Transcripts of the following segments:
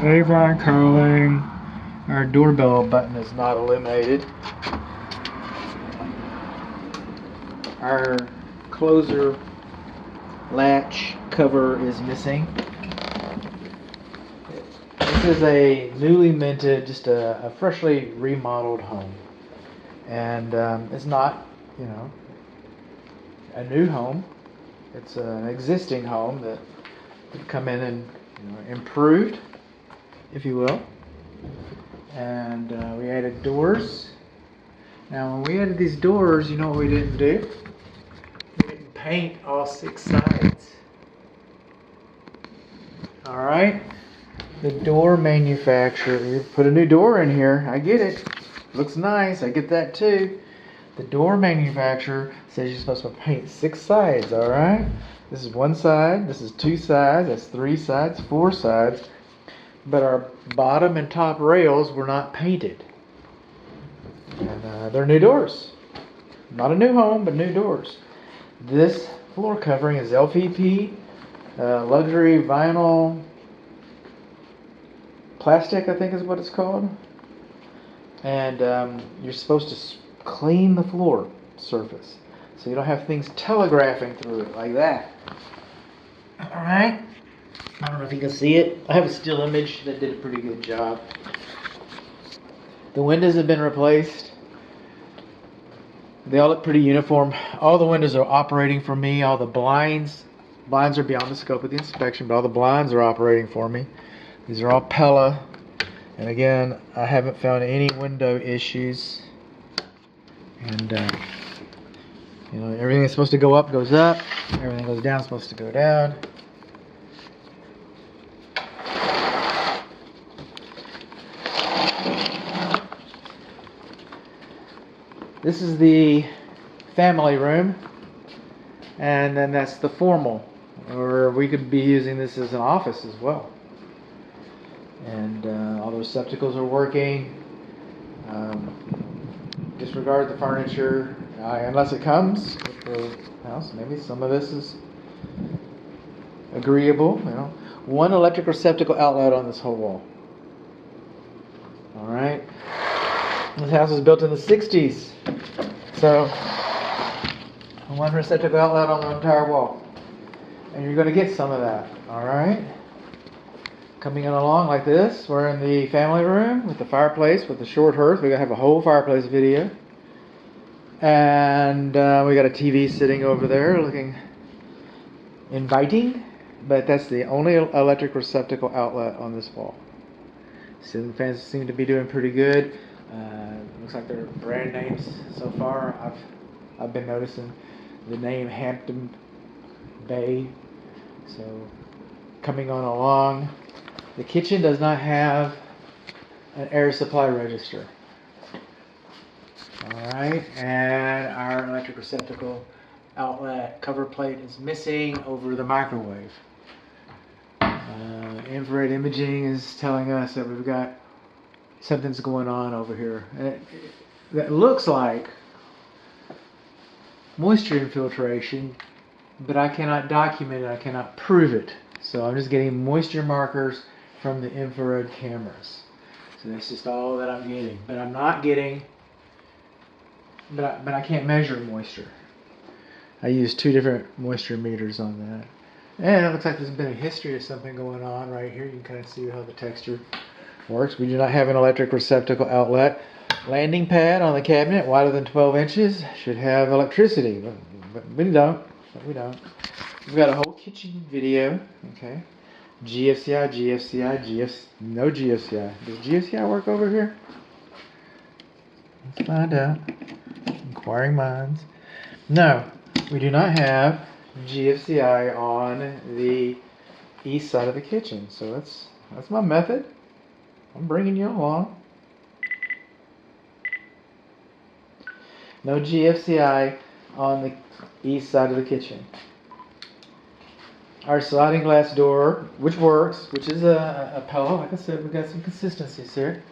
Avon curling. Our doorbell button is not illuminated. Our closer latch cover is missing. This is a newly minted, just a freshly remodeled home. And it's not, a new home. It's an existing home that could come in and improved, if you will. And we added doors. Now, when we added these doors, you know what we didn't do? We didn't paint all 6 sides. All right. The door manufacturer, you put a new door in here. I get it. Looks nice. I get that too. The door manufacturer says you're supposed to paint 6 sides. All right. This is 1 side. This is 2 sides. That's 3 sides. 4 sides. But our bottom and top rails were not painted. And they're new doors. Not a new home, but new doors. This floor covering is LVP, luxury vinyl plastic, I think is what it's called. And you're supposed to clean the floor surface so you don't have things telegraphing through it like that. Alright. I don't know if you can see it. I have a still image that did a pretty good job. The windows have been replaced. They all look pretty uniform. All the windows are operating for me. All the blinds are beyond the scope of the inspection, but all the blinds are operating for me. These are all Pella. And again, I haven't found any window issues. And everything that's supposed to go up goes up. Everything goes down is supposed to go down. This is the family room, and then that's the formal, or we could be using this as an office as well. And all the receptacles are working. Disregard the furniture unless it comes with the house. Maybe some of this is agreeable. 1 electric receptacle outlet on this whole wall. All right. This house was built in the 60's. So, 1 receptacle outlet on the entire wall. And you're going to get some of that. Alright? Coming in along like this, we're in the family room with the fireplace with the short hearth. We're going to have a whole fireplace video. And we got a TV sitting over there looking inviting. But that's the only electric receptacle outlet on this wall. Ceiling fans seem to be doing pretty good. Looks like they're brand names so far. I've been noticing the name Hampton Bay. So coming on along. The kitchen does not have an air supply register. Alright, and our electric receptacle outlet cover plate is missing over the microwave. Infrared imaging is telling us that we've got something's going on over here. That looks like moisture infiltration, but I cannot document it, I cannot prove it. So I'm just getting moisture markers from the infrared cameras. So that's just all that I'm getting. But I'm not getting, but I can't measure moisture. I use 2 different moisture meters on that. And it looks like there's been a history of something going on right here. You can kind of see how the texture works. We do not have an electric receptacle outlet. Landing pad on the cabinet, wider than 12 inches, should have electricity, but we don't. We've got a whole kitchen video, okay? GFCI, no GFCI. Does GFCI work over here? Let's find out. Inquiring minds. No, we do not have GFCI on the east side of the kitchen. So that's my method. I'm bringing you along. No GFCI on the east side of the kitchen. Our sliding glass door, which works, which is a Pella. Like I said, we've got some consistencies here.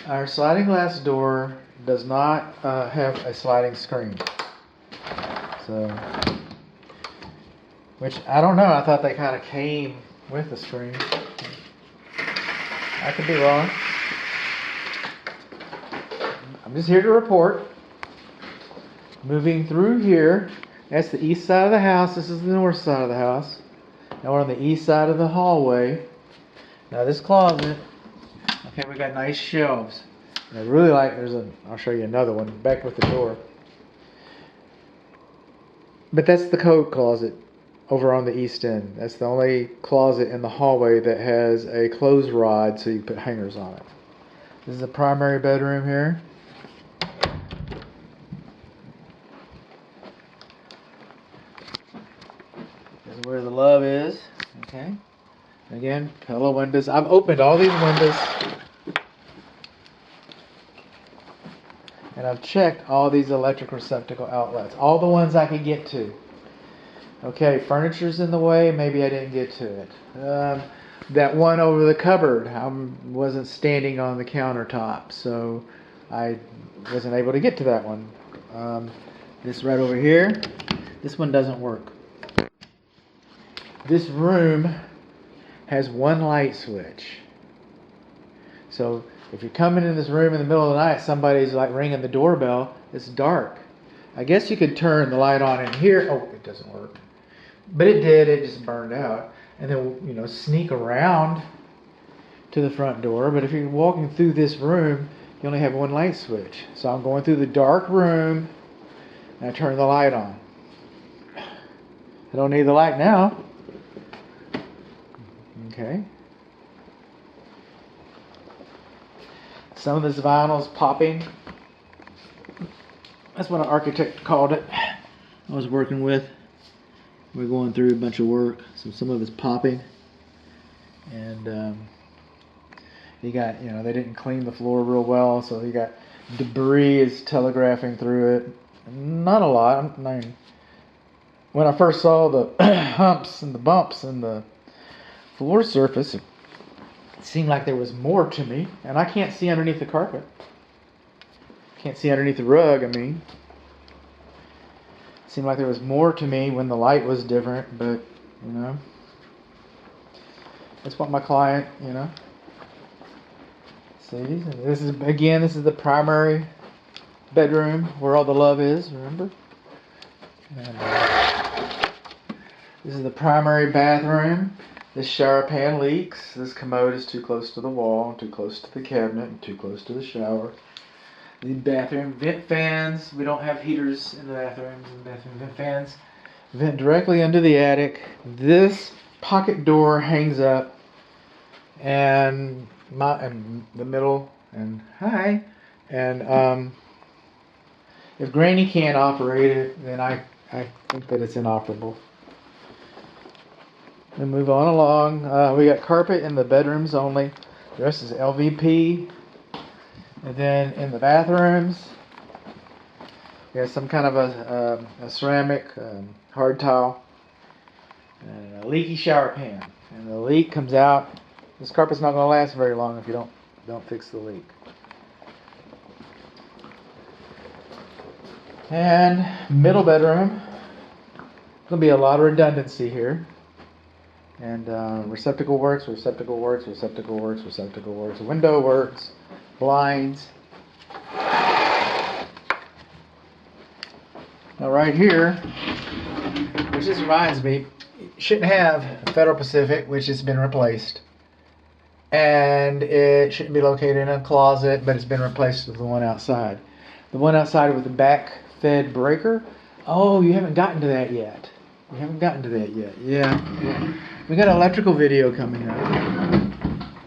Our sliding glass door does not have a sliding screen. So, which I don't know. I thought they kind of came with the screen. I could be wrong. I'm just here to report. Moving through here, that's the east side of the house. This is the north side of the house. Now we're on the east side of the hallway. Now this closet, okay, we got nice shelves. And I really like, I'll show you another one, back with the door. But that's the coat closet over on the east end. That's the only closet in the hallway that has a clothes rod so you can put hangers on it. This is the primary bedroom here. This is where the love is. Okay. Again, pillow windows. I've opened all these windows. And I've checked all these electric receptacle outlets. All the ones I could get to. Okay, furniture's in the way. Maybe I didn't get to it. That one over the cupboard, I wasn't standing on the countertop, so I wasn't able to get to that one. This right over here, this one doesn't work. This room has one light switch. So if you're coming in this room in the middle of the night, somebody's like ringing the doorbell, it's dark. I guess you could turn the light on in here. Oh, it doesn't work. But it did, it just burned out. And then, sneak around to the front door. But if you're walking through this room, you only have one light switch. So I'm going through the dark room and I turn the light on. I don't need the light now. Okay. Some of this vinyl's popping. That's what an architect called it. I was working with. We're going through a bunch of work, so some of it's popping. And you got, they didn't clean the floor real well, so you got debris is telegraphing through it. Not a lot. When I first saw the humps and the bumps in the floor surface, it seemed like there was more to me, and I can't see underneath the carpet. Can't see underneath the rug, It seemed like there was more to me when the light was different, but, that's what my client, sees. And this is the primary bedroom where all the love is, remember? And, this is the primary bathroom. This shower pan leaks. This commode is too close to the wall, too close to the cabinet, and too close to the shower. The bathroom vent fans. We don't have heaters in the bathrooms. The bathroom vent fans vent directly into the attic. This pocket door hangs up, and the middle. And hi. And if Granny can't operate it, then I think that it's inoperable. We move on along. We got carpet in the bedrooms only. The rest is LVP. And then in the bathrooms, we have some kind of a ceramic hard tile and a leaky shower pan. And the leak comes out. This carpet's not going to last very long if you don't fix the leak. And middle bedroom. Going to be a lot of redundancy here. And receptacle works, receptacle works, receptacle works, receptacle works, window works, blinds. Now right here, which just reminds me, shouldn't have a Federal Pacific, which has been replaced. And it shouldn't be located in a closet, but it's been replaced with the one outside. The one outside with the back fed breaker. Oh, you haven't gotten to that yet. We haven't gotten to that yet. Yeah. We got an electrical video coming up.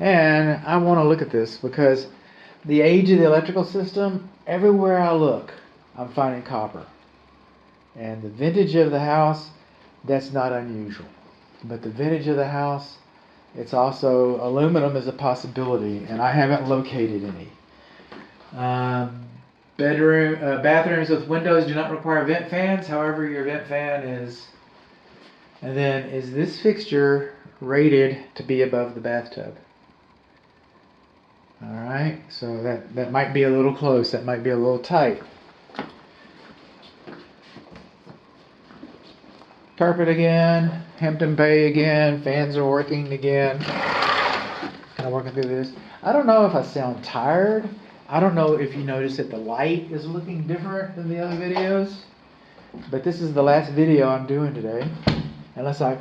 And I want to look at this because the age of the electrical system, everywhere I look, I'm finding copper. And the vintage of the house, that's not unusual. But the vintage of the house, it's also aluminum is a possibility, and I haven't located any. Bathrooms with windows do not require vent fans. However, your vent fan is. And then, is this fixture rated to be above the bathtub? All right, so that might be a little close. That might be a little tight. Carpet again, Hampton Bay again, fans are working again. Can kind of working through this. I don't know if I sound tired. I don't know if you notice that the light is looking different than the other videos. But this is the last video I'm doing today. Unless I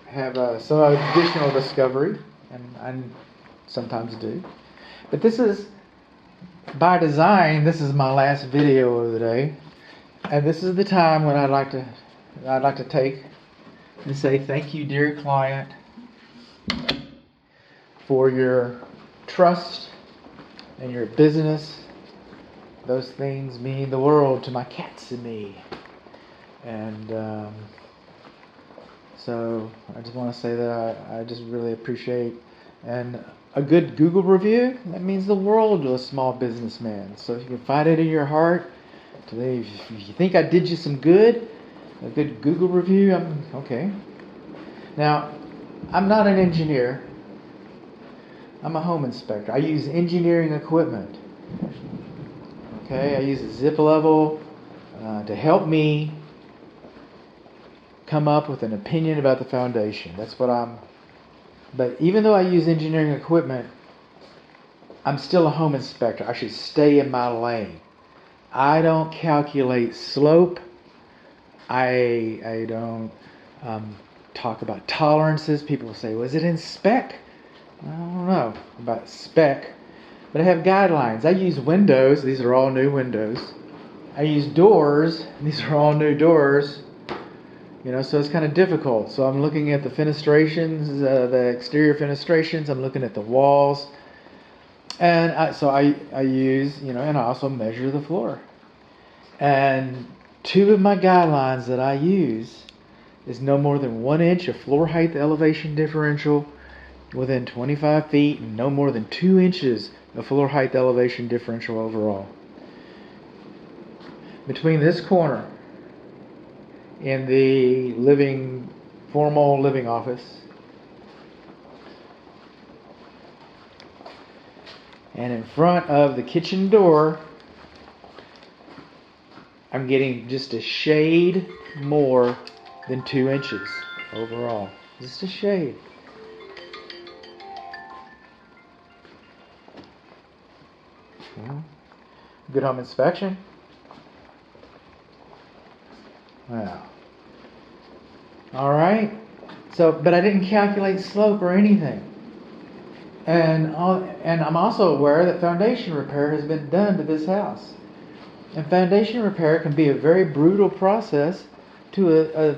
have some additional discovery. And I sometimes do. But this is, by design, this is my last video of the day. And this is the time when I'd like to take and say thank you, dear client, for your trust and your business. Those things mean the world to my cats and me. And so I just want to say that I just really appreciate, and a good Google review, that means the world to a small businessman. So if you can find it in your heart, if you think I did you some good, a good Google review, I'm okay. Now, I'm not an engineer. I'm a home inspector. I use engineering equipment. Okay, I use a zip level to help me come up with an opinion about the foundation. That's what but even though I use engineering equipment, I'm still a home inspector. I should stay in my lane. I don't calculate slope. I don't talk about tolerances. People say, was it in spec? I don't know about spec, but I have guidelines. I use windows. These are all new windows. I use doors. These are all new doors. So it's kind of difficult. So I'm looking at the fenestrations, the exterior fenestrations. I'm looking at the walls. And I use, and I also measure the floor. And two of my guidelines that I use is no more than 1 inch of floor height elevation differential within 25 feet, and no more than 2 inches of floor height elevation differential overall. Between this corner in the formal living office and in front of the kitchen door, I'm getting just a shade more than 2 inches overall. Just a shade. Good home inspection. Wow. All right. So, but I didn't calculate slope or anything. And I'm also aware that foundation repair has been done to this house. And foundation repair can be a very brutal process to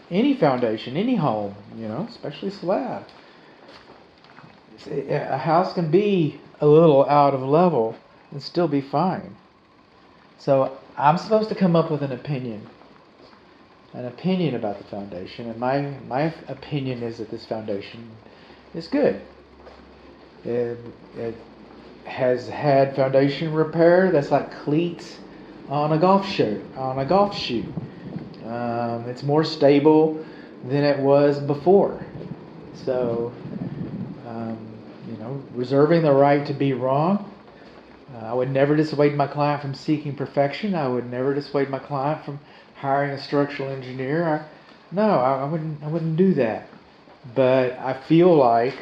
any foundation, any home, especially slab. A house can be a little out of level and still be fine. So I'm supposed to come up with an opinion about the foundation, and my opinion is that this foundation is good. It has had foundation repair that's like cleats on a golf shoe. It's more stable than it was before. So, reserving the right to be wrong. I would never dissuade my client from seeking perfection. I would never dissuade my client from hiring a structural engineer. I wouldn't do that. But I feel like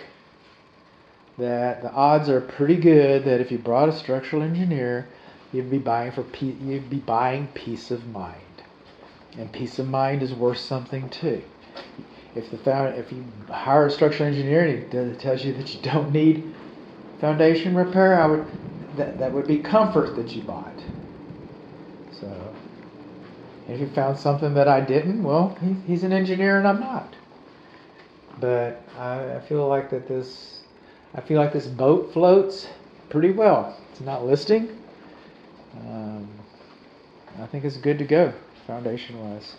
that the odds are pretty good that if you brought a structural engineer, you'd be buying peace of mind, and peace of mind is worth something too. If you hire a structural engineer and he tells you that you don't need foundation repair, that would be comfort that you bought. So, if you found something that I didn't, well, he's an engineer and I'm not. But I feel like this boat floats pretty well. It's not listing. I think it's good to go, foundation-wise.